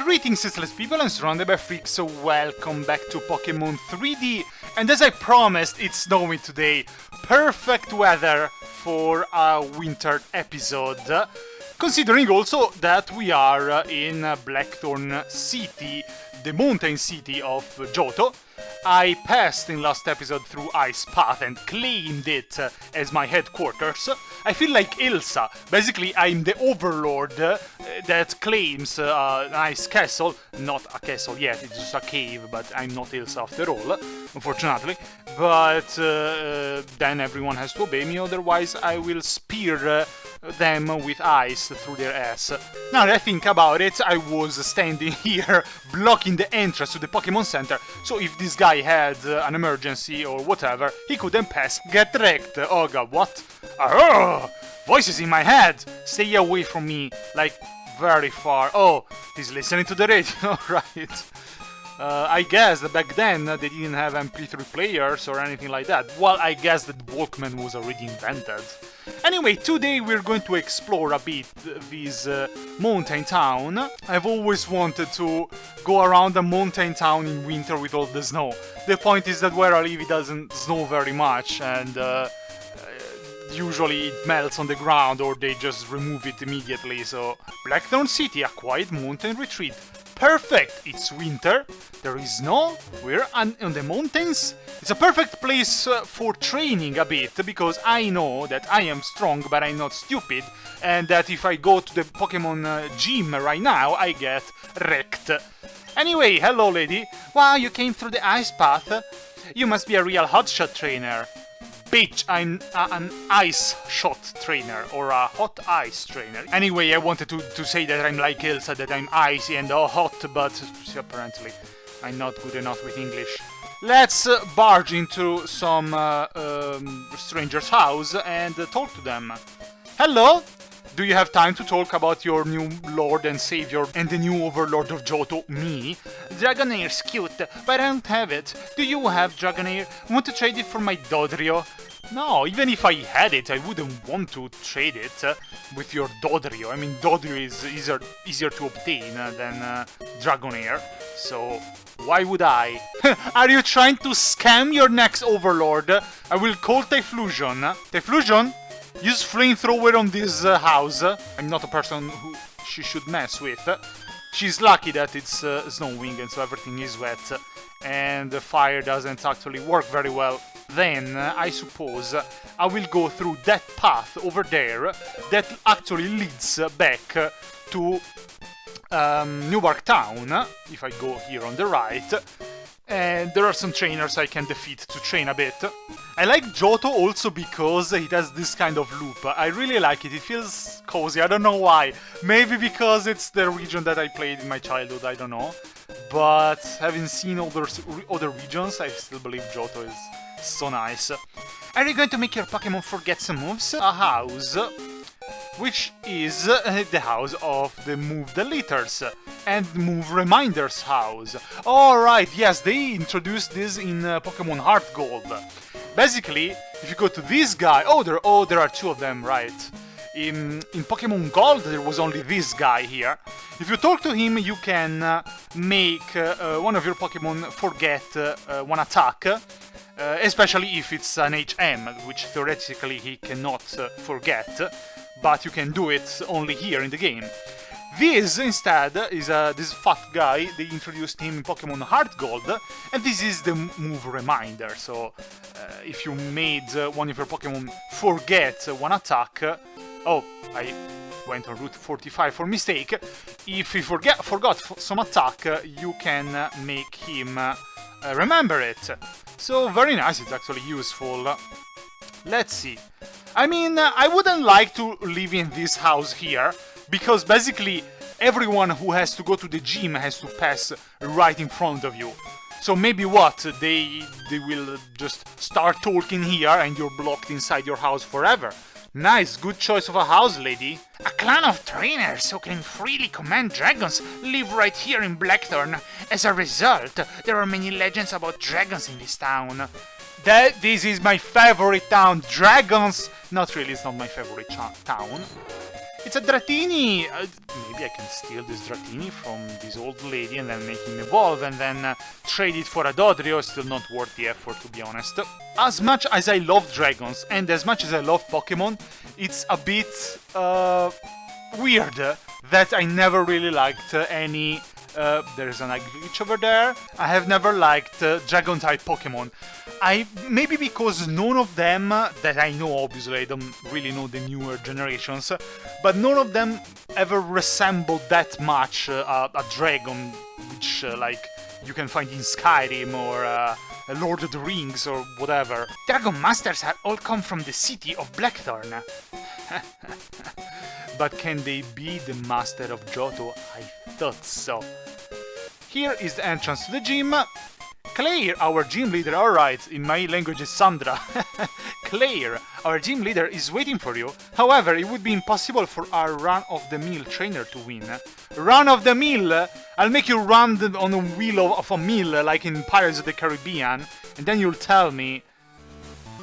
Greetings, senseless people, and surrounded by freaks, so welcome back to Pokémon 3D. And as I promised, it's snowing today. Perfect weather for a winter episode. Considering also that we are in Blackthorn City, the mountain city of Johto. I passed in last episode through Ice Path and claimed it as my headquarters. I feel like Ilsa. Basically, I'm the overlord that claims an ice castle. Not a castle yet, it's just a cave, but I'm not Ilsa after all, unfortunately. But then everyone has to obey me, otherwise I will spear them with ice through their ass. Now that I think about it, I was standing here blocking the entrance to the Pokémon Center, so if this guy had an emergency or whatever, he couldn't pass. Get wrecked. Oh god, what? Oh, voices in my head! Stay away from me, like, very far. Oh, he's listening to the radio, right. I guess that back then they didn't have MP3 players or anything like that. Well, I guess that Walkman was already invented. Anyway, today we're going to explore a bit this mountain town. I've always wanted to go around a mountain town in winter with all the snow. The point is that where I live it doesn't snow very much, and usually it melts on the ground or they just remove it immediately. So, Blackthorn City, a quiet mountain retreat. Perfect! It's winter, there is snow, we're on the mountains. It's a perfect place for training a bit, because I know that I am strong but I'm not stupid, and that if I go to the Pokémon gym right now, I get wrecked. Anyway, hello lady. Wow, you came through the ice path. You must be a real hotshot trainer. Bitch, I'm an ice shot trainer, or a hot ice trainer. Anyway, I wanted to say that I'm like Elsa, that I'm icy and hot, but apparently I'm not good enough with English. Let's barge into some stranger's house and talk to them. Hello? Do you have time to talk about your new lord and savior and the new overlord of Johto, me? Dragonair's cute, but I don't have it. Do you have Dragonair? Want to trade it for my Dodrio? No, even if I had it, I wouldn't want to trade it with your Dodrio. I mean, Dodrio is easier to obtain than Dragonair, so why would I? Are you trying to scam your next overlord? I will call Typhlosion. Typhlosion? Use flamethrower on this house. I'm not a person who she should mess with. She's lucky that it's snowing and so everything is wet and the fire doesn't actually work very well. Then, I suppose, I will go through that path over there that actually leads back to Newark Town, if I go here on the right. And there are some trainers I can defeat to train a bit. I like Johto also because it has this kind of loop. I really like it, it feels cozy, I don't know why. Maybe because it's the region that I played in my childhood, I don't know. But having seen other regions, I still believe Johto is so nice. Are you going to make your Pokémon forget some moves? A house, which is the house of the Move Deleters and Move Reminders house. Alright, yes, they introduced this in Pokémon Heart Gold. Basically, if you go to this guy... Oh, there are two of them, right. In Pokémon Gold, there was only this guy here. If you talk to him, you can make one of your Pokémon forget one attack. Especially if it's an HM, which theoretically he cannot forget, but you can do it only here in the game. This, instead, is this fat guy. They introduced him in Pokémon Heart Gold, and this is the move reminder. So, if you made one of your Pokémon forget one attack... Oh, I went on Route 45 for mistake. If he forgot some attack, you can make him remember it. So, very nice, it's actually useful. Let's see. I mean, I wouldn't like to live in this house here, because basically everyone who has to go to the gym has to pass right in front of you. So maybe what, they will just start talking here and you're blocked inside your house forever. Nice, good choice of a house, lady. A clan of trainers who can freely command dragons live right here in Blackthorn. As a result, there are many legends about dragons in this town. This is my favorite town, dragons! Not really, it's not my favorite town. It's a Dratini! Maybe I can steal this Dratini from this old lady and then make him evolve and then trade it for a Dodrio. Still not worth the effort, to be honest. As much as I love dragons and as much as I love Pokemon, it's a bit weird that I never really liked any... there's an glitch over there. I have never liked Dragon-type Pokemon. Maybe because none of them, that I know obviously, I don't really know the newer generations, but none of them ever resembled that much a dragon, which like you can find in Skyrim or Lord of the Rings or whatever. Dragon Masters have all come from the city of Blackthorn. But can they be the master of Johto? I thought so. Here is the entrance to the gym. Claire, our gym leader, alright, in my language is Sandra. Claire, our gym leader, is waiting for you. However, it would be impossible for our run-of-the-mill trainer to win. Run-of-the-mill? I'll make you run on a wheel of a mill, like in Pirates of the Caribbean, and then you'll tell me...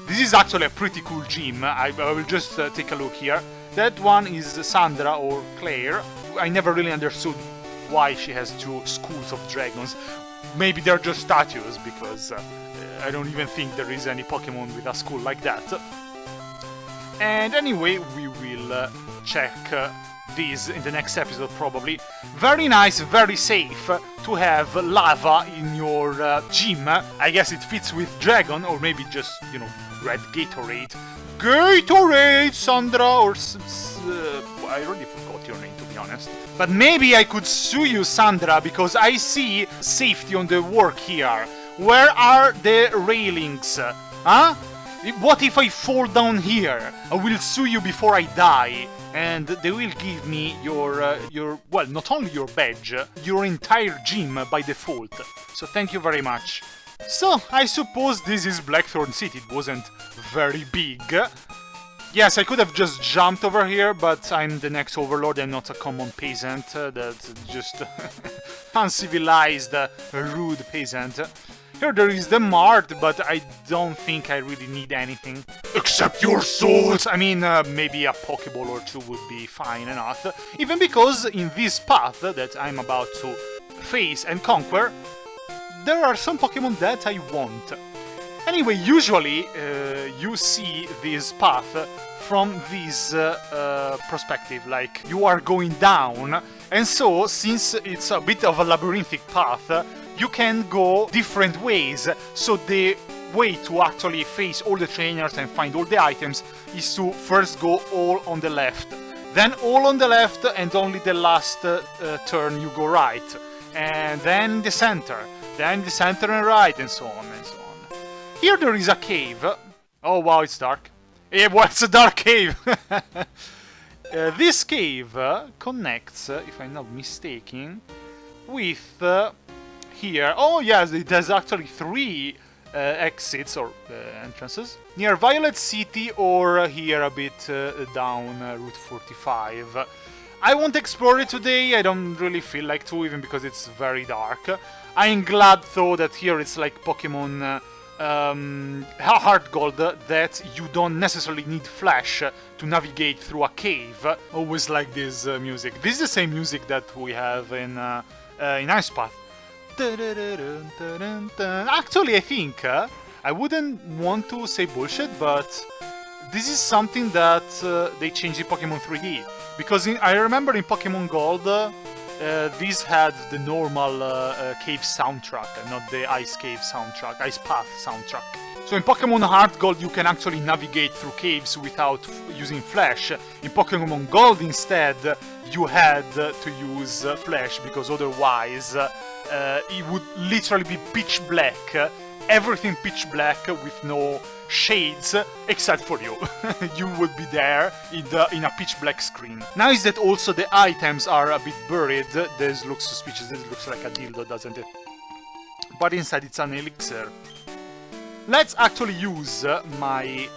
This is actually a pretty cool gym. I will just take a look here. That one is Sandra or Claire. I never really understood why she has two schools of dragons. Maybe they're just statues, because I don't even think there is any Pokemon with a school like that. And anyway, we will check these in the next episode, probably. Very nice, very safe to have lava in your gym. I guess it fits with Dragon, or maybe just, you know, red Gatorade. Gatorade, Sandra, or... I already forgot your name, to be honest. But maybe I could sue you, Sandra, because I see safety on the work here. Where are the railings? Huh? What if I fall down here? I will sue you before I die. And they will give me your well, not only your badge, your entire gym by default. So thank you very much. So, I suppose this is Blackthorn City. It wasn't very big. Yes, I could have just jumped over here, but I'm the next overlord and not a common peasant. That's just uncivilized, rude peasant. Here there is the mart, but I don't think I really need anything. Except your souls! I mean, maybe a Pokeball or two would be fine enough. Even because in this path that I'm about to face and conquer, there are some Pokemon that I want. Anyway, usually you see this path from this perspective, like you are going down, and so since it's a bit of a labyrinthic path, you can go different ways. So the way to actually face all the trainers and find all the items is to first go all on the left, then all on the left, and only the last turn you go right, and then the center. Then the center and right, and so on and so on. Here there is a cave. Oh wow, it's dark. Yeah, well, it's a dark cave! This cave connects, if I'm not mistaken, with here. Oh yes, it has actually 3 exits or entrances. Near Violet City or here a bit down Route 45. I won't explore it today, I don't really feel like to, even because it's very dark. I'm glad though that here it's like Pokemon Heart Gold, that you don't necessarily need Flash to navigate through a cave. Always like this music. This is the same music that we have in Ice Path. Actually, I think I wouldn't want to say bullshit, but this is something that they changed in Pokemon 3D. Because I remember in Pokemon Gold, this had the normal cave soundtrack, not the Ice Cave soundtrack, Ice Path soundtrack. So in Pokemon Heart Gold you can actually navigate through caves without using Flash. In Pokemon Gold instead you had to use Flash, because otherwise it would literally be pitch black. Everything pitch black with no shades except for you. You would be there in a pitch black screen. Nice that also the items are a bit buried. This looks suspicious. This looks like a dildo, doesn't it? But inside it's an elixir. Let's actually use my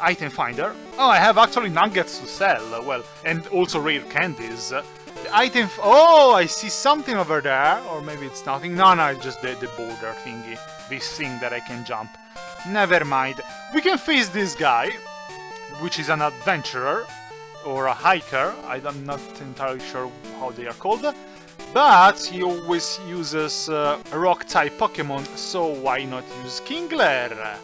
item finder. Oh, I have actually nuggets to sell. Well, and also rare candies. The item... Oh, I see something over there. Or maybe it's nothing. No, it's just the boulder thingy. This thing that I can jump. Never mind. We can face this guy, which is an adventurer. or a hiker. I'm not entirely sure how they are called. But he always uses rock-type Pokémon, so why not use Kingler?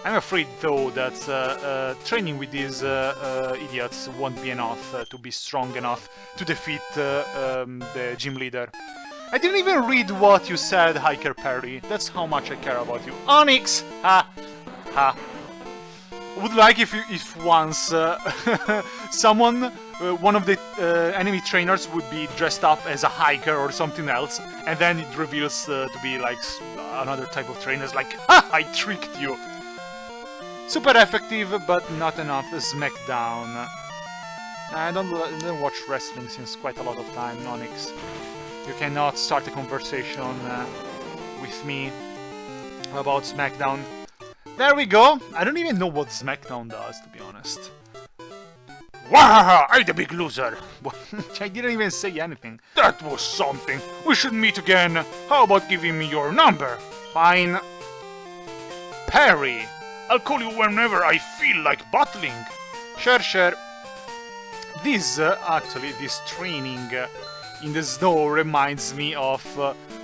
I'm afraid, though, that training with these idiots won't be enough to be strong enough to defeat the gym leader. I didn't even read what you said, Hiker Perry. That's how much I care about you. Onyx! Ha! Ha! Would like if once someone, one of the enemy trainers would be dressed up as a hiker or something else, and then it reveals to be like another type of trainers, like, ha! I tricked you! Super effective, but not enough Smackdown. I don't watch wrestling since quite a lot of time, Onyx. You cannot start a conversation with me about Smackdown. There we go! I don't even know what Smackdown does, to be honest. Wahaha! I'm the big loser! I didn't even say anything. That was something! We should meet again! How about giving me your number? Fine. Perry! I'll call you whenever I feel like battling! Sure, sure. This, actually, this training in the snow reminds me of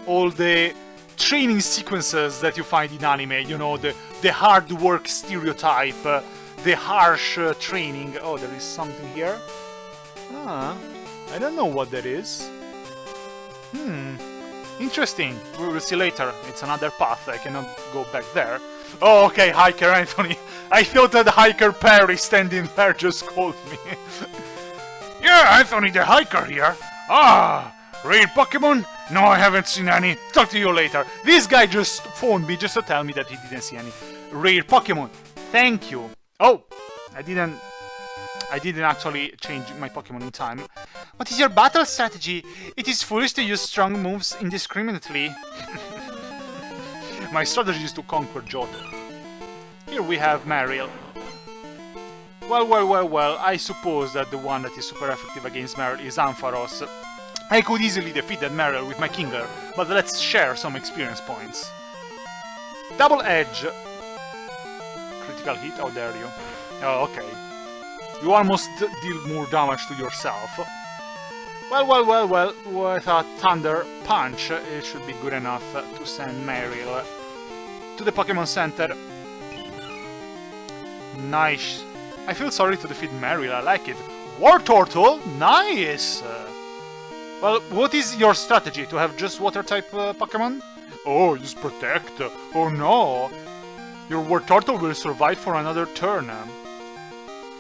all the training sequences that you find in anime, you know, the hard work stereotype, the harsh training. Oh, there is something here? Ah, I don't know what that is. Interesting. We will see later. It's another path, I cannot go back there. Oh, okay, Hiker Anthony. I thought that Hiker Perry standing there just called me. Yeah, Anthony the Hiker here. Ah, rare Pokemon? No, I haven't seen any. Talk to you later. This guy just phoned me just to tell me that he didn't see any rare Pokemon. Thank you. Oh, I didn't actually change my Pokemon in time. What is your battle strategy? It is foolish to use strong moves indiscriminately. My strategy is to conquer Johto. Here we have Marill. Well, I suppose that the one that is super effective against Marill is Ampharos. I could easily defeat that Marill with my Kingler, but let's share some experience points. Double Edge. Critical hit? How dare you? Oh, okay. You almost deal more damage to yourself. Well, with a Thunder Punch, it should be good enough to send Marill to the Pokémon Center. Nice. I feel sorry to defeat Marill, I like it. War Turtle? Nice! Well, what is your strategy? To have just Water-type Pokémon? Oh, use Protect. Oh no! Your War Turtle will survive for another turn.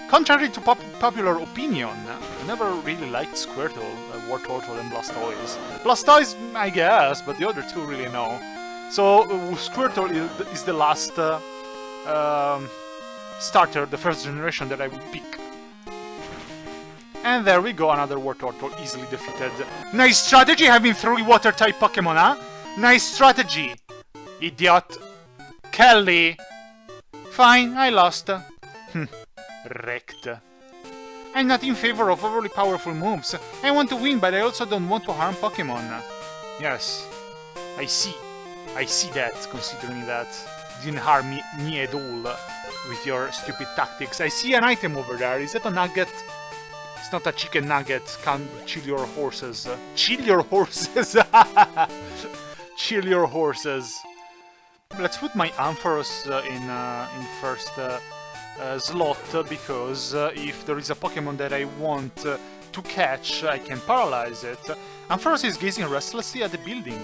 Contrary to popular opinion, I never really liked Squirtle, War Turtle and Blastoise. Blastoise, I guess, but the other two really no. So, Squirtle is the last starter, the first generation that I would pick. And there we go, another War Turtle easily defeated. Nice strategy having 3 Water-type Pokemon, huh? Nice strategy, idiot. Kelly. Fine, I lost. Wrecked. I'm not in favor of overly powerful moves. I want to win, but I also don't want to harm Pokemon. Yes, I see that, considering that you didn't harm me at all with your stupid tactics. I see an item over there. Is that a nugget? It's not a chicken nugget. Can't chill your horses. Chill your horses! Chill your horses. Let's put my Ampharos in first slot, because if there is a Pokemon that I want to catch, I can paralyze it. Ampharos is gazing restlessly at the building.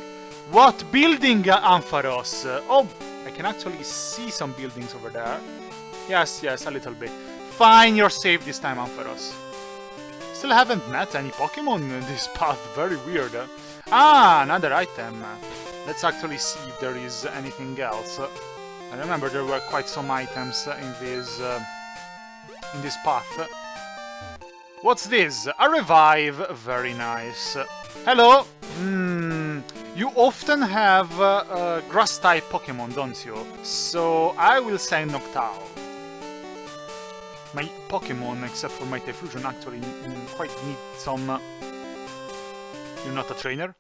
What building, Ampharos? Oh, I can actually see some buildings over there. Yes, a little bit. Fine, you're safe this time, Ampharos. Still haven't met any Pokemon in this path, very weird. Ah, another item. Let's actually see if there is anything else. I remember there were quite some items in this path. What's this? A revive. Very nice. Hello. You often have grass-type Pokemon, don't you? So I will send Noctowl. My Pokemon, except for my Typhlosion, actually quite need some... You're not a trainer?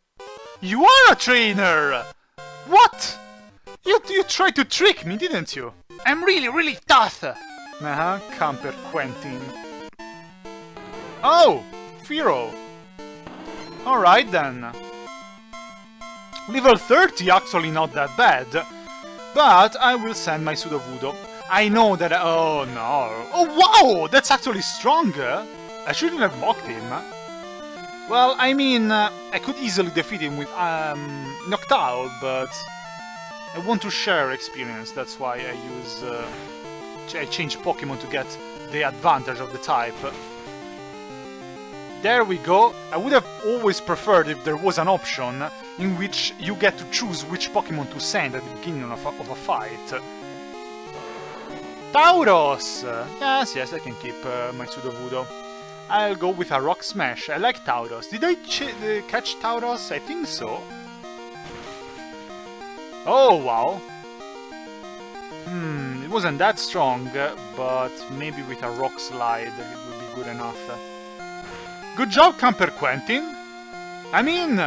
You are a trainer! What? You tried to trick me, didn't you? I'm really tough! Camper Quentin. Oh! Firo! Alright then. Level 30 actually not that bad. But I will send my Sudowoodo. I know that... Oh no. Oh wow! That's actually stronger! I shouldn't have mocked him. Well, I mean, I could easily defeat him with Noctowl, but I want to share experience. That's why I change Pokemon to get the advantage of the type. There we go. I would have always preferred if there was an option in which you get to choose which Pokemon to send at the beginning of a fight. Tauros! Yes, I can keep my Sudowoodo. I'll go with a Rock Smash. I like Tauros. Did I catch Tauros? I think so. Oh, wow. It wasn't that strong, but maybe with a Rock Slide it would be good enough. Good job, Camper Quentin! I mean,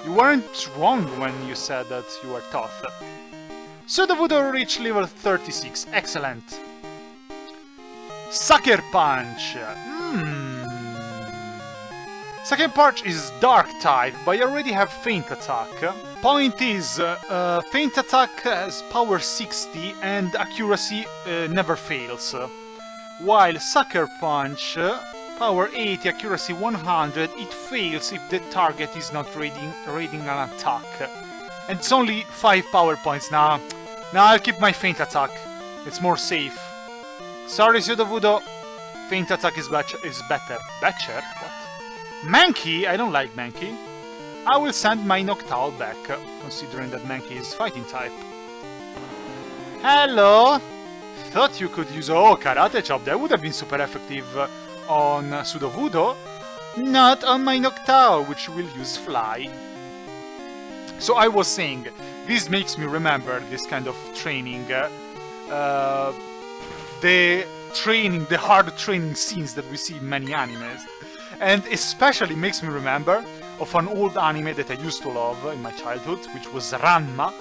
you weren't wrong when you said that you were tough. Sudowoodo reached level 36. Excellent. Sucker Punch! Sucker Punch is Dark type, but I already have Feint Attack. Point is, Feint Attack has power 60 and accuracy never fails. While Sucker Punch, power 80, accuracy 100, it fails if the target is not raiding an attack. And it's only 5 power points now. Now I'll keep my Feint Attack. It's more safe. Sorry, Sudowoodo. Feint Attack is better. Better? What? Mankey? I don't like Mankey. I will send my Noctowl back, considering that Mankey is fighting type. Hello! Thought you could use... Oh, Karate Chop. That would have been super effective on Sudowoodo. Not on my Noctowl, which will use Fly. So I was saying, this makes me remember this kind of training. The hard training scenes that we see in many animes. And especially makes me remember of an old anime that I used to love in my childhood, which was Ranma.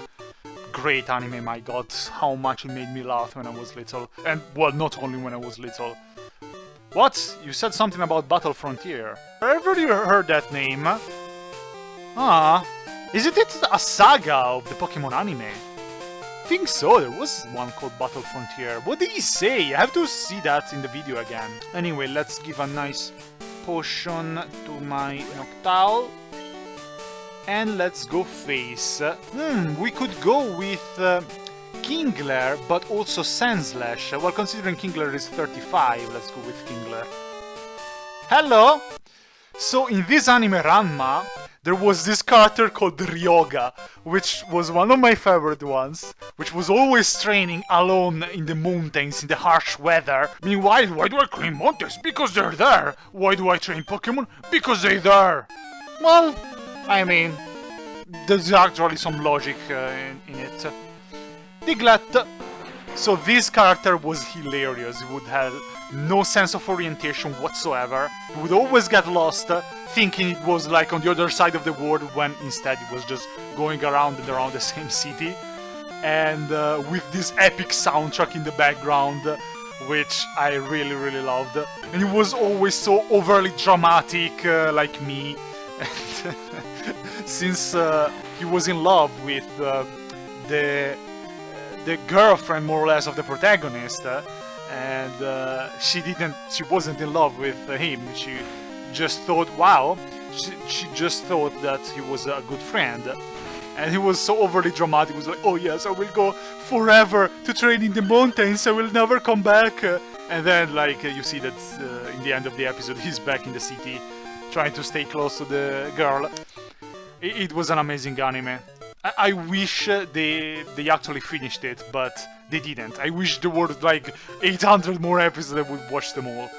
Great anime, my god, how much it made me laugh when I was little. And, well, not only when I was little. What? You said something about Battle Frontier. I've already heard that name. Ah, isn't it a saga of the Pokemon anime? I think so, there was one called Battle Frontier. What did he say? I have to see that in the video again. Anyway, let's give a nice potion to my Noctowl. And let's go face. We could go with Kingler, but also Sandslash. Well, considering Kingler is 35, let's go with Kingler. Hello! So, in this anime Ranma, there was this character called Ryoga, which was one of my favorite ones, which was always training alone in the mountains, in the harsh weather. Meanwhile, why do I climb mountains? Because they're there! Why do I train Pokemon? Because they're there! Well, I mean, there's actually some logic in it. Diglett. So this character was hilarious. He would have no sense of orientation whatsoever. He would always get lost, thinking it was like on the other side of the world, when instead it was just going around and around the same city. And with this epic soundtrack in the background, which I really, really loved. And he was always so overly dramatic, like me. Since he was in love with the girlfriend, more or less, of the protagonist, and she wasn't in love with him. She just thought, wow, she just thought that he was a good friend. And he was so overly dramatic. He was like, oh yes, I will go forever to train in the mountains, I will never come back. And then, like, you see that in the end of the episode, he's back in the city, trying to stay close to the girl. It was an amazing anime. I wish they actually finished it, but they didn't. I wish there were like 800 more episodes, I would watch them all.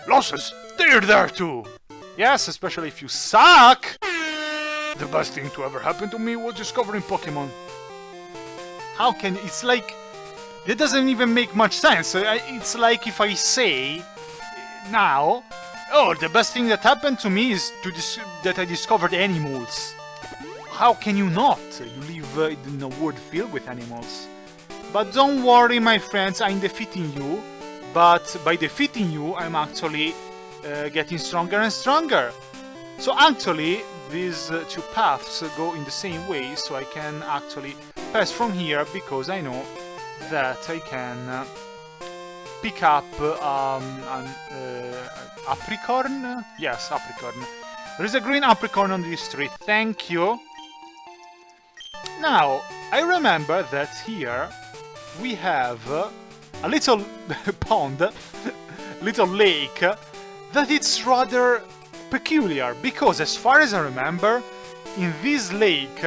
Losses, they're there too! Yes, especially if you suck! The best thing to ever happen to me was discovering Pokemon. How can... It's like... It doesn't even make much sense. It's like if I say... Now... Oh, the best thing that happened to me is that I discovered animals. How can you not? You live in a world filled with animals. But don't worry, my friends, I'm defeating you. But by defeating you, I'm actually getting stronger and stronger. So actually, these two paths go in the same way, so I can actually pass from here because I know that I can pick up an apricorn. Yes, apricorn. There is a green apricorn on this tree. Thank you. Now, I remember that here we have a little pond, little lake, that it's rather peculiar, because as far as I remember, in this lake,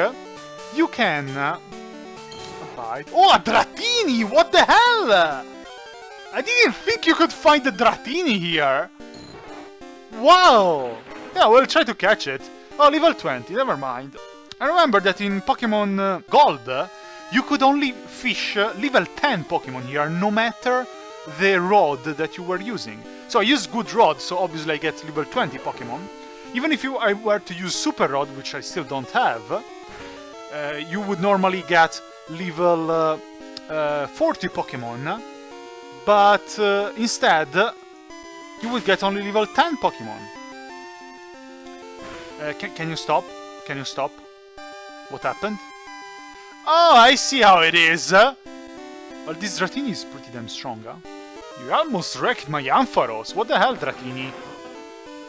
you can... Oh, a Dratini! What the hell? I didn't think you could find a Dratini here! Wow! Yeah, we'll try to catch it. Oh, level 20, never mind. I remember that in Pokemon Gold, you could only fish level 10 Pokemon here, no matter the rod that you were using. So I used good rod, so obviously I get level 20 Pokemon. Even if I were to use super rod, which I still don't have, you would normally get level 40 Pokemon, but instead you would get only level 10 Pokemon. Can you stop? Can you stop? What happened? Oh, I see how it is! Well, this Dratini is pretty damn strong, huh? You almost wrecked my Ampharos. What the hell, Dratini?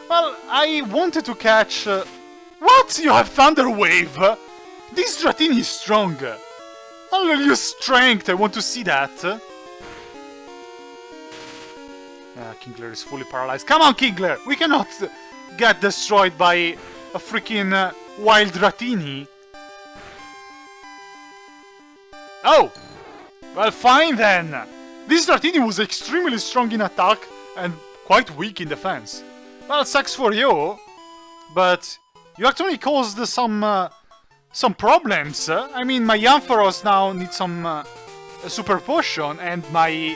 Well, I wanted to catch... What? You have Thunder Wave? This Dratini is strong. I'll use Strength. I want to see that. Kingler is fully paralyzed. Come on, Kingler! We cannot get destroyed by a freaking wild Dratini. Oh! Well, fine then! This Dratini was extremely strong in attack and quite weak in defense. Well, sucks for you, but you actually caused some problems. I mean, my Ampharos now needs some super potion, and my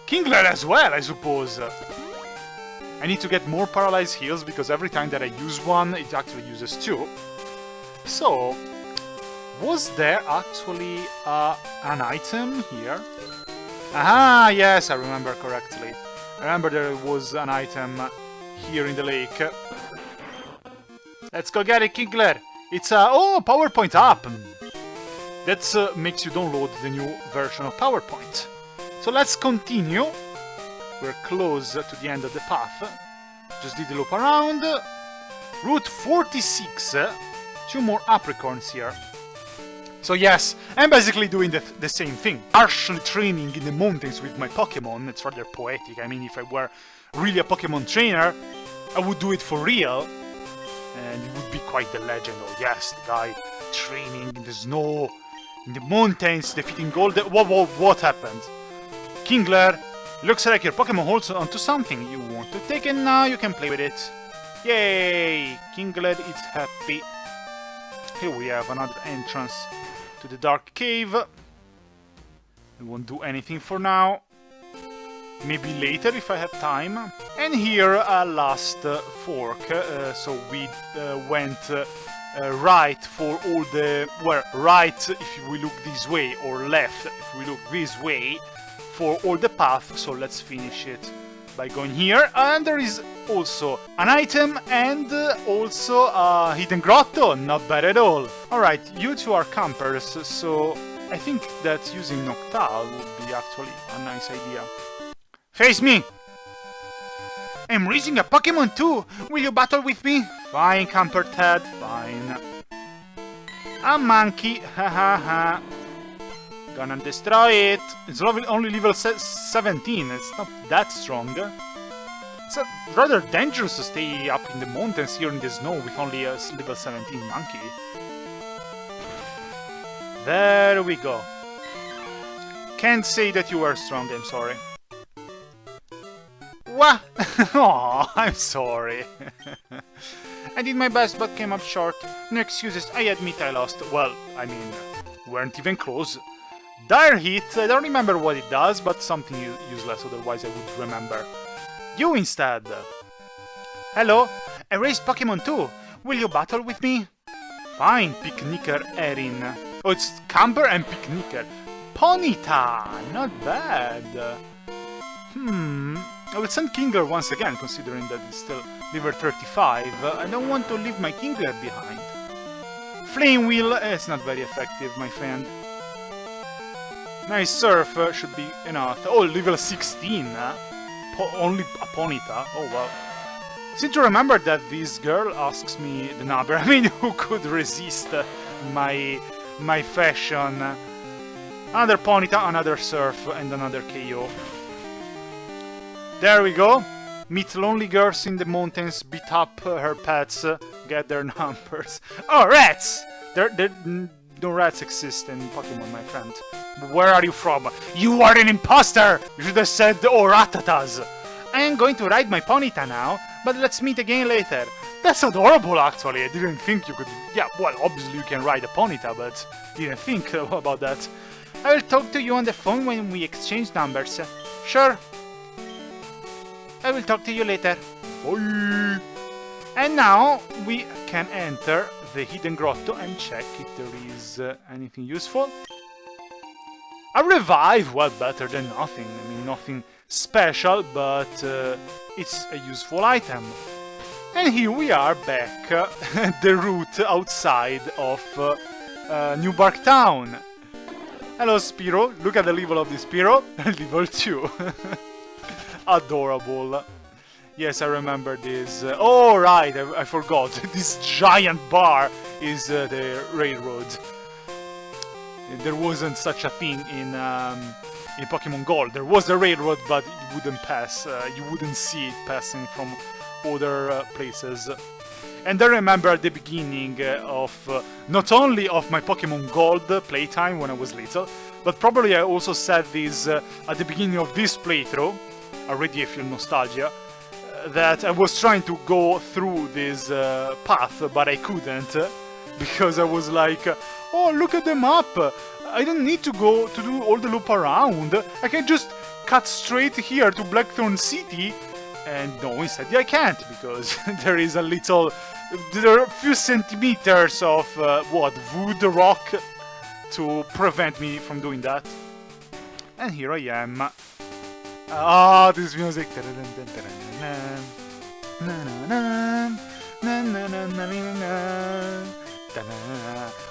Kingler as well, I suppose. I need to get more paralyzed heals because every time that I use one, it actually uses two. So, was there actually an item here? Aha, yes, I remember correctly. I remember there was an item here in the lake. Let's go get it, Kingler! It's a... Oh, PowerPoint app! That makes you download the new version of PowerPoint. So let's continue. We're close to the end of the path. Just did the loop around. Route 46. 2 more apricorns here. So yes, I'm basically doing the same thing. Harshly training in the mountains with my Pokémon. It's rather poetic. I mean, if I were really a Pokémon trainer, I would do it for real. And it would be quite the legend. Oh yes, the guy training in the snow, in the mountains, defeating gold. Whoa, what happened? Kingler, looks like your Pokémon holds onto something. You want to take it now, you can play with it. Yay! Kingler is happy. Here we have another entrance to the dark cave. We won't do anything for now. Maybe later if I have time. And here a last fork. So we went right for all the... Well, right if we look this way, or left if we look this way, for all the path. So let's finish it by going here. And there is also an item and also a hidden grotto. Not bad at all. Alright, you two are campers, so I think that using Noctowl would be actually a nice idea. Face me! I'm raising a Pokémon too! Will you battle with me? Fine, Camper Ted, fine. A monkey, ha. Gonna destroy it. It's only level 17, it's not that strong. It's rather dangerous to stay up in the mountains here in the snow with only a level 17 monkey. There we go. Can't say that you were strong, I'm sorry. What? Aw, I'm sorry. I did my best but came up short. No excuses, I admit I lost. Well, I mean, weren't even close. Dire Hit, I don't remember what it does, but something useless, otherwise I would remember. You instead. Hello, I raised Pokémon too. Will you battle with me? Fine, Picnicker Erin. Oh, it's Camper and Picnicker. Ponyta, not bad. I will send Kingler once again, considering that it's still level 35. I don't want to leave my Kingler behind. Flame Wheel, it's not very effective, my friend. Nice Surf should be enough. Oh, level 16, only a Ponyta, oh wow. Seem to remember that this girl asks me the number. I mean, who could resist my fashion? Another Ponyta, another Surf, and another KO. There we go. Meet lonely girls in the mountains, beat up her pets, get their numbers. Oh, rats! No rats exist in Pokemon, my friend. Where are you from? You are an imposter! You should have said Oratatas. I am going to ride my Ponyta now, but let's meet again later. That's adorable, actually. I didn't think you could... Yeah, well, obviously you can ride a Ponyta, but didn't think about that. I will talk to you on the phone when we exchange numbers. Sure. I will talk to you later. Bye. And now we can enter the hidden grotto and check if there is anything useful. A revive, well, better than nothing. I mean, nothing special, but it's a useful item. And here we are back, the route outside of New Bark Town. Hello, Spearow. Look at the level of this Spearow. Level 2. Adorable. Yes, I remember this. Oh, right, I forgot. This giant bar is the railroad. There wasn't such a thing in Pokemon Gold. There was a railroad, but it wouldn't pass. You wouldn't see it passing from other places. And I remember at the beginning of not only of my Pokemon Gold playtime when I was little, but probably I also said this at the beginning of this playthrough. Already I feel nostalgia. That I was trying to go through this path, but I couldn't because I was like, oh, look at the map. I don't need to go to do all the loop around. I can just cut straight here to Blackthorn City. And no, instead I can't, because there is a little... There are a few centimeters of, wood rock to prevent me from doing that. And here I am. Ah, this music.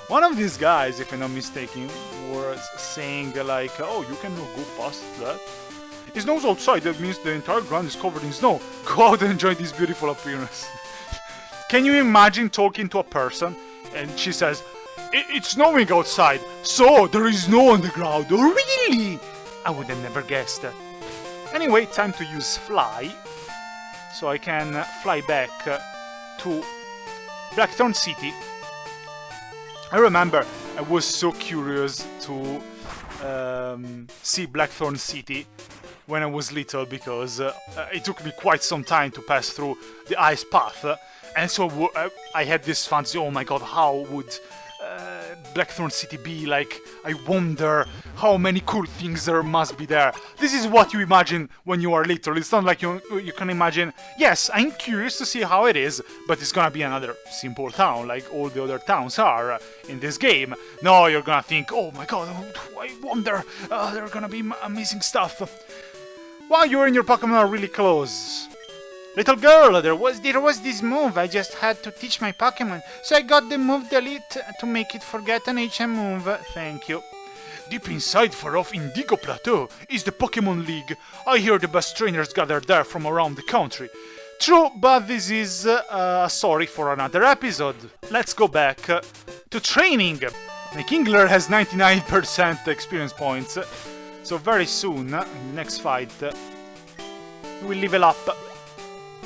One of these guys, if I'm not mistaken, was saying like, oh, you cannot go past that. It snows outside, that means the entire ground is covered in snow. Go out and enjoy this beautiful appearance. Can you imagine talking to a person and she says, it's snowing outside, so there is snow on the ground. Oh, really? I would have never guessed that. Anyway, time to use Fly, so I can fly back to Blackthorn City. I remember I was so curious to see Blackthorn City when I was little, because it took me quite some time to pass through the ice path, and so I had this fantasy, oh my god, how would Blackthorn City be like? I wonder how many cool things there must be there. This is what you imagine when you are little. It's not like you can imagine, yes, I'm curious to see how it is, but it's gonna be another simple town like all the other towns are in this game. No, you're gonna think, oh my god, I wonder, there are gonna be amazing stuff. Wow, you and your Pokemon are really close. Little girl, there was this move. I just had to teach my Pokemon, so I got the move delete to make it forget an HM move. Thank you. Deep inside, far off Indigo Plateau, is the Pokemon League. I hear the best trainers gather there from around the country. True, but this is a story for another episode. Let's go back to training. My Kingler has 99% experience points. So very soon, in the next fight, we will level up.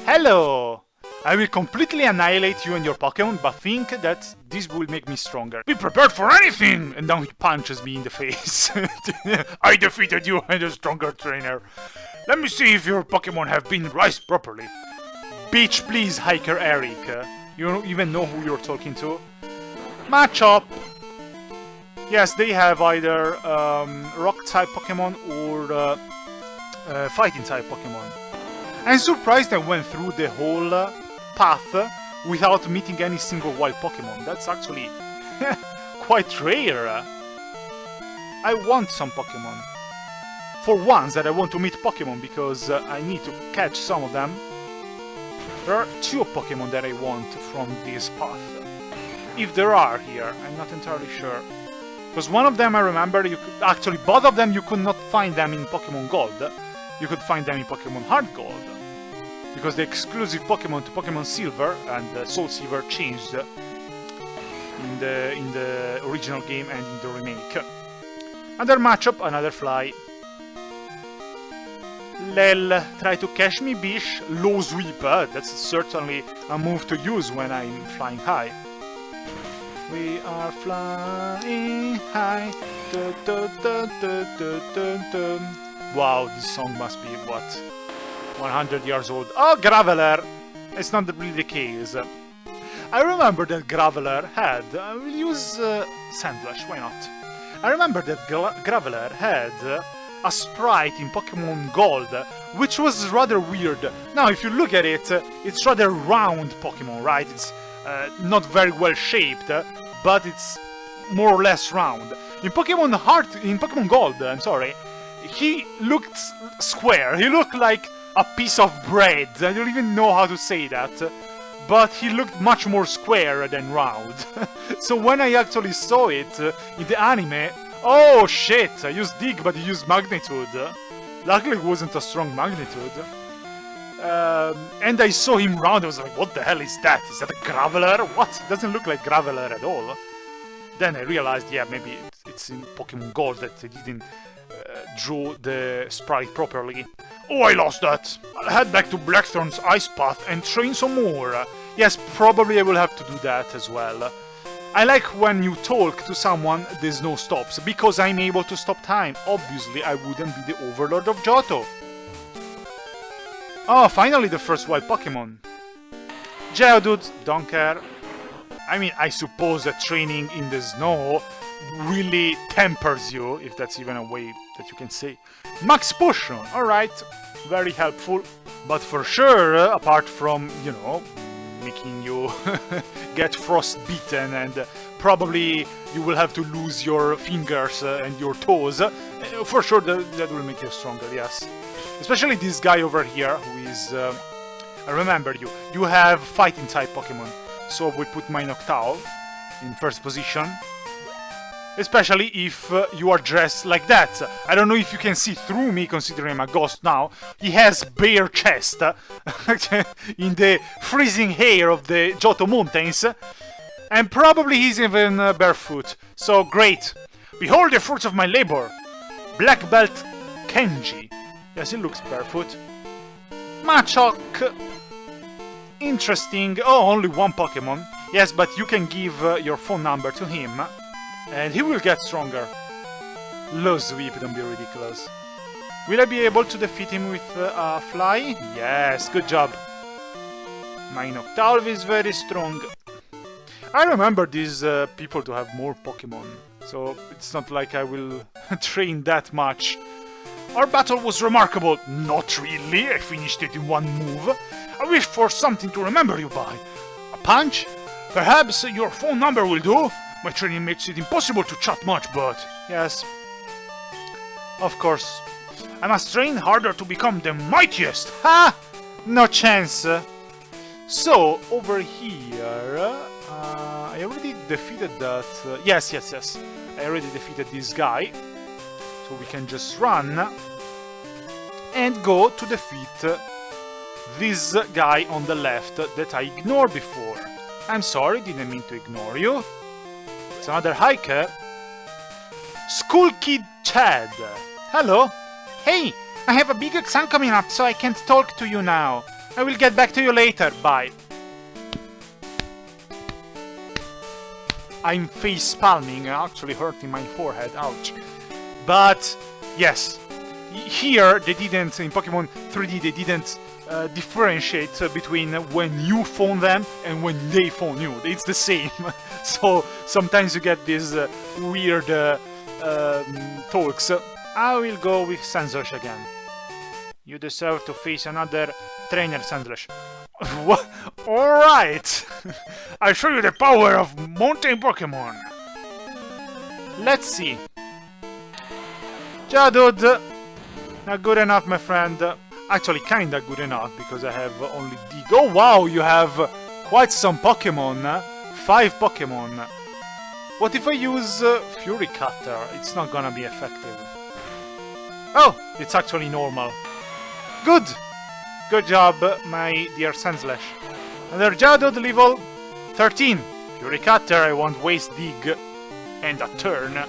Hello! I will completely annihilate you and your Pokemon, but think that this will make me stronger. Be prepared for anything! And now he punches me in the face. I defeated you and a stronger trainer. Let me see if your Pokemon have been raised properly. Bitch, please, Hiker Eric. You don't even know who you're talking to. Match up! Yes, they have either Rock-type Pokemon or Fighting-type Pokemon. I'm surprised I went through the whole path without meeting any single wild Pokemon. That's actually quite rare. I want some Pokemon. for once that I want to meet Pokémon, because I need to catch some of them. There are 2 Pokémon that I want from this path. If there are here, I'm not entirely sure. Because one of them I remember, actually both of them you could not find them in Pokemon Gold. You could find them in Pokemon Heart Gold. Because the exclusive Pokemon to Pokemon Silver and Soul Silver changed in the original game and in the remake. Another matchup, another fly. Lel, try to catch me, bish. Low sweep, that's certainly a move to use when I'm flying high. We are flying high. Dun, dun, dun, dun, dun, dun, dun. Wow, this song must be, what, 100 years old. Oh, Graveler! It's not really the case. I remember that Graveler had... I will use Sandlash, why not? I remember that Graveler had a sprite in Pokemon Gold, which was rather weird. Now, if you look at it, it's rather round Pokemon, right? It's not very well shaped, but it's more or less round. In Pokemon Gold, I'm sorry, he looked square. He looked like a piece of bread. I don't even know how to say that, but he looked much more square than round. So when I actually saw it in the anime, oh shit, I used Dig, but he used Magnitude. Luckily it wasn't a strong Magnitude. And I saw him round, I was like, what the hell is that? Is that a Graveler? What? It doesn't look like Graveler at all. Then I realized, yeah, maybe it's in Pokemon Gold that they didn't draw the sprite properly. Oh, I lost that! I'll head back to Blackthorn's Ice Path and train some more. Yes, probably I will have to do that as well. I like when you talk to someone, there's no stops, because I'm able to stop time. Obviously, I wouldn't be the Overlord of Johto. Oh, finally the first wild Pokemon. Geodude, don't care. I mean, I suppose that training in the snow really tempers you, if that's even a way that you can say. Max Potion, alright, very helpful. But for sure, apart from, you know, making you get frostbitten and probably you will have to lose your fingers and your toes, for sure that will make you stronger, yes. Especially this guy over here, who is... I remember you. You have fighting type Pokemon. So we put my Noctowl in first position. Especially if you are dressed like that. I don't know if you can see through me, considering I'm a ghost now. He has bare chest in the freezing hair of the Johto Mountains. And probably he's even barefoot. So great. Behold the fruits of my labor. Black Belt Kenji. Yes, he looks barefoot. Machop. Interesting. Oh, only one Pokemon. Yes, but you can give your phone number to him. And he will get stronger. Low sweep, don't be ridiculous. Will I be able to defeat him with a fly? Yes, good job. My Noctowl is very strong. I remember these people to have more Pokemon. So it's not like I will train that much. Our battle was remarkable. Not really, I finished it in one move. I wish for something to remember you by. A punch? Perhaps your phone number will do? My training makes it impossible to chat much, but... Yes. Of course. I must train harder to become the mightiest! Ha! No chance! So, over here... I already defeated that... yes. I already defeated this guy. So we can just run... and go to defeat... this guy on the left that I ignored before. I'm sorry, didn't mean to ignore you. It's another hiker. School Kid Chad. Hello. Hey, I have a big exam coming up, so I can't talk to you now. I will get back to you later. Bye. I'm face palming, actually hurting my forehead. Ouch. But yes, here they didn't, in Pokemon 3D, they didn't differentiate between when you phone them and when they phone you. It's the same. So sometimes you get these weird talks. I will go with Sandslash again. You deserve to face another trainer, Sandslash. What? Alright! I'll show you the power of mountain Pokemon. Let's see. Geodude, Not good enough, my friend. Actually, kinda good enough, because I have only Dig. Oh wow, you have quite some Pokémon. 5 Pokémon. What if I use Fury Cutter? It's not gonna be effective. Oh, it's actually normal. Good! Good job, my dear Sandslash. Another Geodude, level 13. Fury Cutter, I won't waste Dig and a turn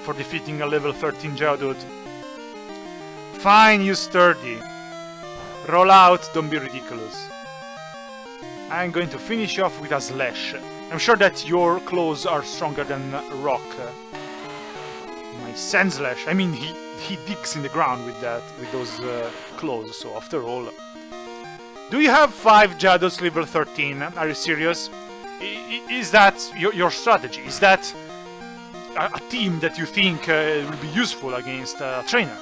for defeating a level 13 Geodude. Fine, you sturdy. Roll out, don't be ridiculous. I'm going to finish off with a Slash. I'm sure that your claws are stronger than rock. My Sandslash, I mean, he digs in the ground with those claws, so after all. Do you have 5 Geodudes level 13? Are you serious? Is that your strategy? Is that a team that you think will be useful against a trainer?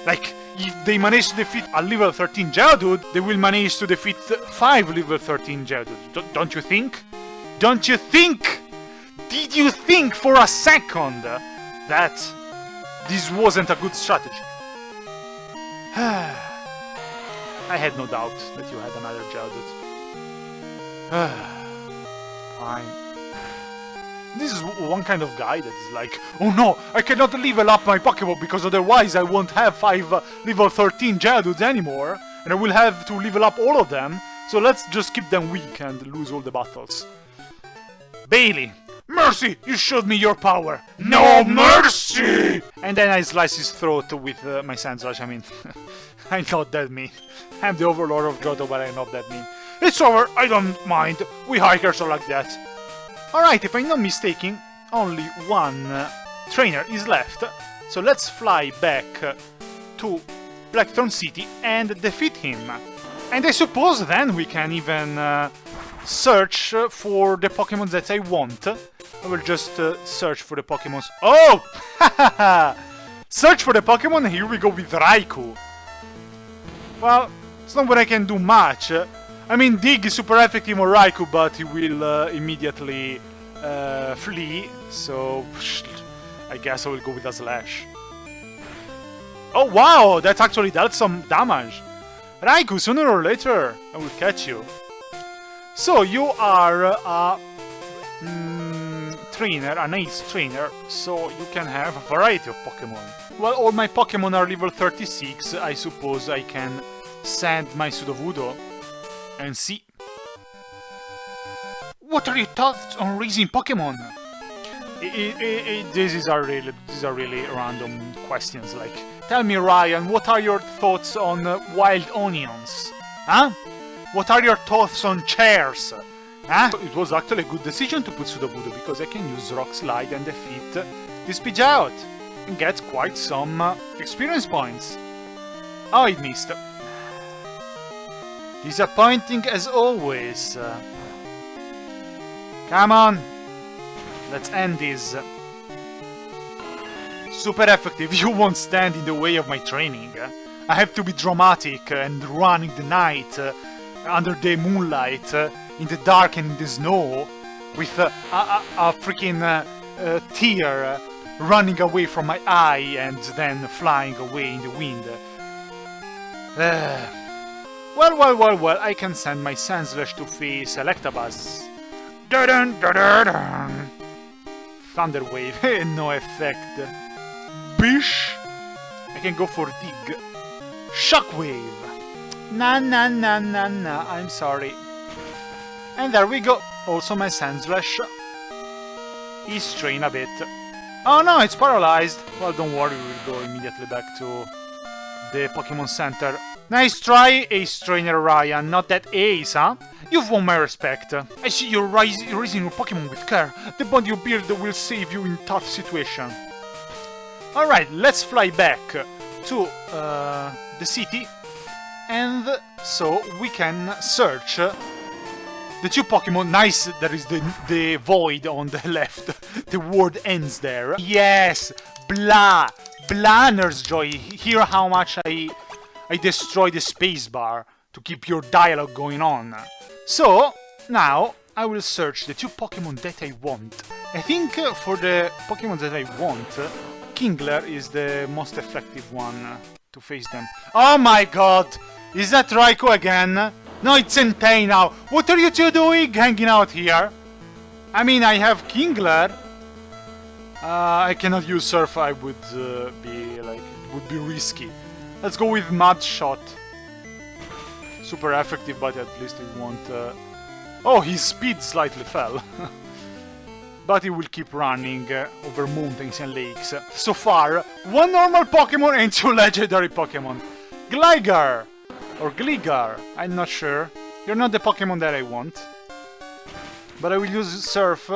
Like, if they manage to defeat a level 13 Geodude, they will manage to defeat 5 level 13 Geodudes. Don't you think? Don't you think? Did you think for a second that this wasn't a good strategy? I had no doubt that you had another Geodude. Fine. This is one kind of guy that is like, oh no, I cannot level up my Pokemon because otherwise I won't have 5 level 13 Geodudes anymore, and I will have to level up all of them, so let's just keep them weak and lose all the battles. Bailey, mercy, you showed me your power. No mercy! And then I slice his throat with my Sandslash, I mean, I'm not that mean. I'm the overlord of Johto, but I'm not that mean. It's over, I don't mind, we hikers are like that. Alright, if I'm not mistaken, only one trainer is left, so let's fly back to Blackthorn City and defeat him. And I suppose then we can even search for the Pokemon that I want. I will just search for the Pokemon. Oh! Search for the Pokemon, and here we go with Raikou. Well, it's not what I can do much. I mean, Dig is super effective on Raikou, but he will immediately flee, so I guess I will go with a Slash. Oh wow, that actually dealt some damage. Raikou, sooner or later, I will catch you. So, you are a trainer, an ace trainer, so you can have a variety of Pokemon. Well, all my Pokemon are level 36, I suppose I can send my Sudowoodo and see. What are your thoughts on raising Pokemon? These are really random questions. Like, tell me, Ryan, what are your thoughts on wild onions? Huh? What are your thoughts on chairs? Huh? It was actually a good decision to put Sudowoodo because I can use Rock Slide and defeat this Pidgeot and get quite some experience points. Oh, I missed. Disappointing as always. Come on, let's end this. Super effective, you won't stand in the way of my training. I have to be dramatic and run in the night, under the moonlight, in the dark and in the snow, with a freaking tear running away from my eye and then flying away in the wind. Well, I can send my Sandslash to face Electabuzz. Thunder Wave, no effect. Bish! I can go for Dig. Shockwave! Nah, I'm sorry. And there we go. Also my Sandslash is trained a bit. Oh no, it's paralyzed. Well, don't worry, we will go immediately back to the Pokemon Center. Nice try, Ace Trainer Ryan. Not that Ace, huh? You've won my respect. I see you're raising your Pokemon with care. The bond you build will save you in tough situation. Alright, let's fly back to the city. And so we can search the 2 Pokemon. Nice, there is the void on the left. The word ends there. Yes! Blah! Blah, Nurse Joy. Hear how much I destroy the spacebar to keep your dialogue going on. So, now I will search the 2 Pokemon that I want. I think for the Pokemon that I want, Kingler is the most effective one. to face them. Oh my god! Is that Raikou again? No, it's Entei now. What are you two doing hanging out here? I mean, I have Kingler. I cannot use Surf. I would be like, it would be risky. Let's go with Mud Shot. Super effective, but at least it won't... Oh, his speed slightly fell. But he will keep running over mountains and lakes. So far, 1 normal Pokemon and 2 legendary Pokemon. Gligar! Or Gligar, I'm not sure. You're not the Pokemon that I want. But I will use Surf.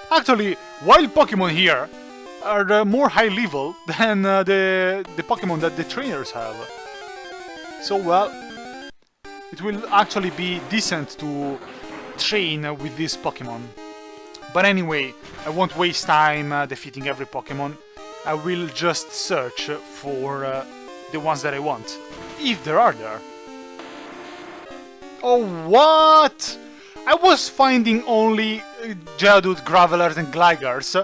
Actually, wild Pokemon here are more high level than the Pokemon that the trainers have. So, well, it will actually be decent to train with this Pokemon. But anyway, I won't waste time defeating every Pokemon. I will just search for the ones that I want. If there are there. Oh, what? I was finding only Geodude, Gravelers and Gligars.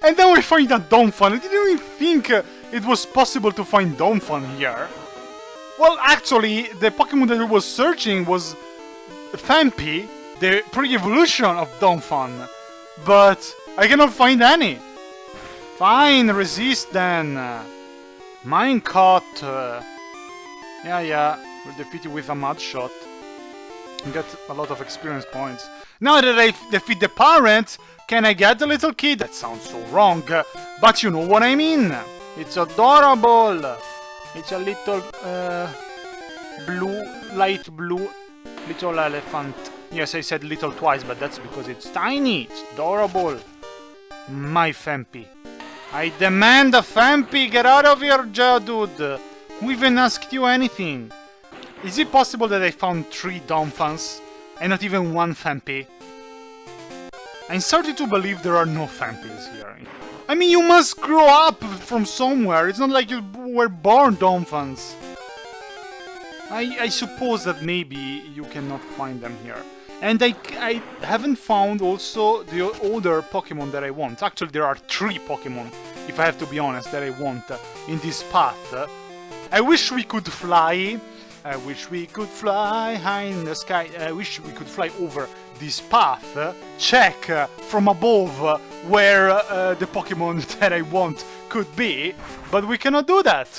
And then we find a Donphan. I didn't even think it was possible to find Donphan here. Well, actually, the Pokemon that I was searching was Phanpy, the pre-evolution of Donphan. But I cannot find any. Fine, resist then. Minecart. Yeah, we'll defeat you with a Mud Shot. And get a lot of experience points. Now that I defeat the parent, can I get the little kid? That sounds so wrong, but you know what I mean. It's adorable. It's a little light blue little elephant. Yes, I said little twice, but that's because it's tiny. It's adorable. My Phanpy. I demand a Phanpy. Get out of here, Geodude. Who even asked you anything? Is it possible that I found 3 Donphans and not even 1 Phanpy? I'm starting to believe there are no Phanpys here. I mean, you must grow up from somewhere. It's not like you were born Donphans. I suppose that maybe you cannot find them here. And I haven't found also the other Pokemon that I want. Actually, there are 3 Pokemon, if I have to be honest, that I want in this path. I wish we could fly. I wish we could fly high in the sky. I wish we could fly over this path. Check from above where the Pokemon that I want could be. But we cannot do that.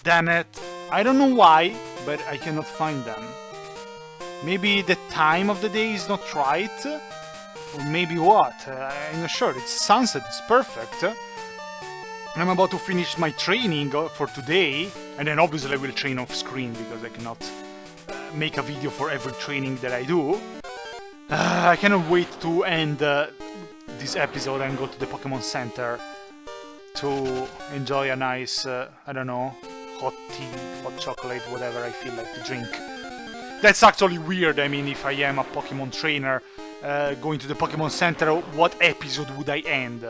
Damn it. I don't know why, but I cannot find them. Maybe the time of the day is not right? Or maybe what? I'm not sure. It's sunset. It's perfect. I'm about to finish my training for today, and then obviously I will train off screen because I cannot make a video for every training that I do. I cannot wait to end this episode and go to the Pokémon Center to enjoy a nice, I don't know, hot tea, hot chocolate, whatever I feel like to drink. That's actually weird. I mean, if I am a Pokémon trainer going to the Pokémon Center, what episode would I end?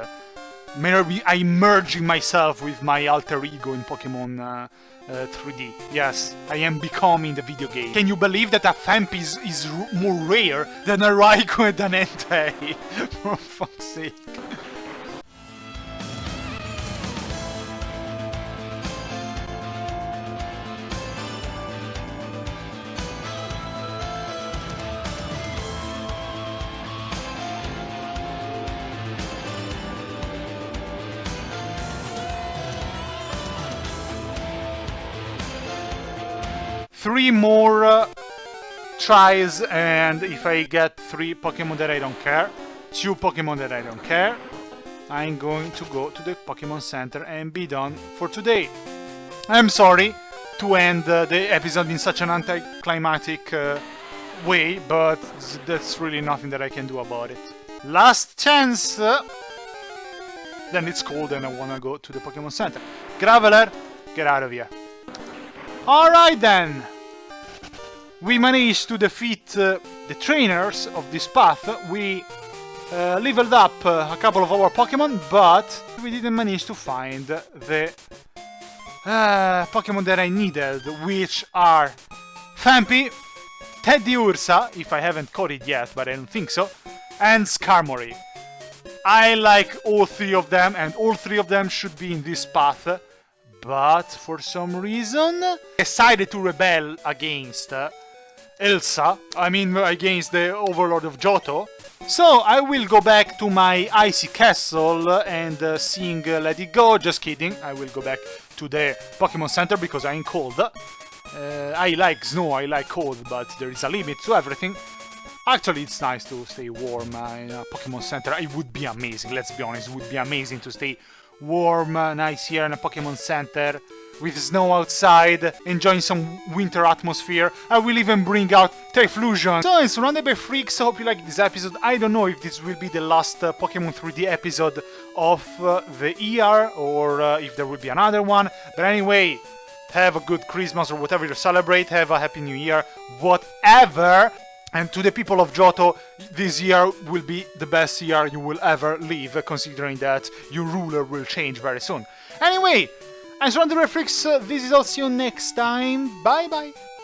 Maybe I'm merging myself with my alter ego in Pokemon 3D. Yes, I am becoming the video game. Can you believe that a Phanpy is more rare than a Raikou and an Entei? For fuck's sake. 3 more tries, and if I get 3 Pokemon that I don't care, 2 Pokemon that I don't care, I'm going to go to the Pokemon Center and be done for today. I'm sorry to end the episode in such an anticlimactic way, but that's really nothing that I can do about it. Last chance! Then it's cold and I wanna go to the Pokemon Center. Graveler, get out of here. Alright then! We managed to defeat the trainers of this path. We leveled up a couple of our Pokemon, but we didn't manage to find the Pokemon that I needed, which are Phanpy, Teddiursa, if I haven't caught it yet, but I don't think so, and Skarmory. I like all 3 of them, and all 3 of them should be in this path, but for some reason decided to rebel against Elsa, against the Overlord of Johto. So I will go back to my icy castle and sing Let It Go. Just kidding, I will go back to the Pokemon Center because I'm cold. I like snow, I like cold, but there is a limit to everything. Actually, it's nice to stay warm in a Pokemon Center. It would be amazing, let's be honest. It would be amazing to stay warm, nice here in a Pokemon Center, with snow outside, enjoying some winter atmosphere. I will even bring out Typhlosion. So, in SurroundEdByFreaks, I hope you liked this episode. I don't know if this will be the last Pokemon 3D episode of the year, or if there will be another one. But anyway, have a good Christmas or whatever you celebrate. Have a happy new year, whatever. And to the people of Johto, this year will be the best year you will ever live, considering that your ruler will change very soon. Anyway, I'm SurroundEdByFreaks. This is all. See you next time. Bye bye.